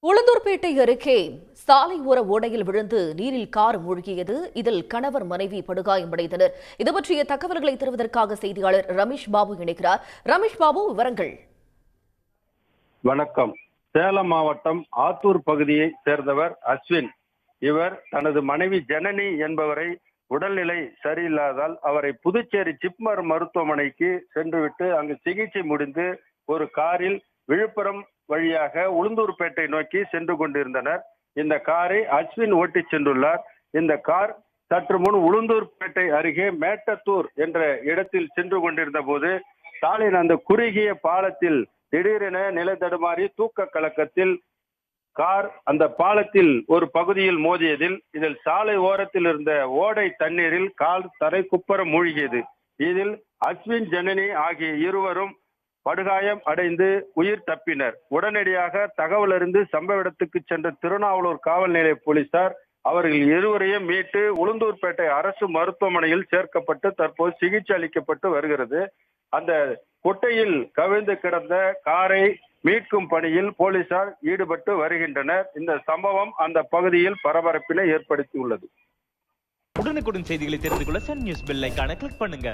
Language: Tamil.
உளுந்தூர்பேட்டை அருகே சாலை ஓர ஓடையில் விழுந்து நீரில் கார் மூழ்கியது. இதில் கணவர் மனைவி படுகாயமடைந்தனர். இது பற்றிய தகவல்களை தருவதற்காக செய்தியாளர் ரமேஷ் பாபு இணைக்கிறார். ரமேஷ் பாபு, விவரங்கள். வணக்கம். சேலம் மாவட்டம் ஆத்தூர் பகுதியை சேர்ந்தவர் அஸ்வின். இவர் தனது மனைவி ஜனனி என்பவரை உடல்நிலை சரியில்லாதால் அவரை புதுச்சேரி ஜிப்மர் மருத்துவமனைக்கு சென்றுவிட்டு அங்கு சிகிச்சை முடிந்து ஒரு காரில் விழுப்புரம் வழியாக உளுந்தூர்பேட்டை நோக்கி சென்று கொண்டிருந்தனர். இந்த காரை அஸ்வின் ஓட்டி சென்றுள்ளார். இந்த கார் சற்று முன் உளுந்தூர்பேட்டை அருகே மேட்டத்தூர் என்ற இடத்தில் சென்று கொண்டிருந்த போது சாலையின் அந்த குறுகிய பாலத்தில் திடீரென நிலை தடுமாறி தூக்க கலக்கத்தில் கார் அந்த பாலத்தில் ஒரு பகுதியில் மோதியதில் இதில் சாலை ஓரத்தில் இருந்த ஓடை தண்ணீரில் கால் தரை குப்பர மூழ்கியது. இதில் அஸ்வின் ஜனனி ஆகிய இருவரும் படுகாயம் அடைந்து உயிர் தப்பினர். உடனடியாக தகவல் அறிந்து சம்பவ இடத்துக்கு சென்ற திருநாவலூர் காவல் நிலைய போலீசார் அவர்கள் இருவரையும் மீட்டு உளுந்தூர்பேட்டை அரசு மருத்துவமனையில் சேர்க்கப்பட்டு தற்போது சிகிச்சை அளிக்கப்பட்டு வருகிறது. அந்த குட்டையில் கவிழ்ந்து கிடந்த காரை மீட்கும் பணியில் போலீசார் ஈடுபட்டு வருகின்றனர். இந்த சம்பவம் அந்த பகுதியில் பரபரப்பினை ஏற்படுத்தியுள்ளது. உடனுக்குடன் செய்திகளை தெரிந்து கொள்ள சன் நியூஸ் பெல் ஐகானை கிளிக் பண்ணுங்க.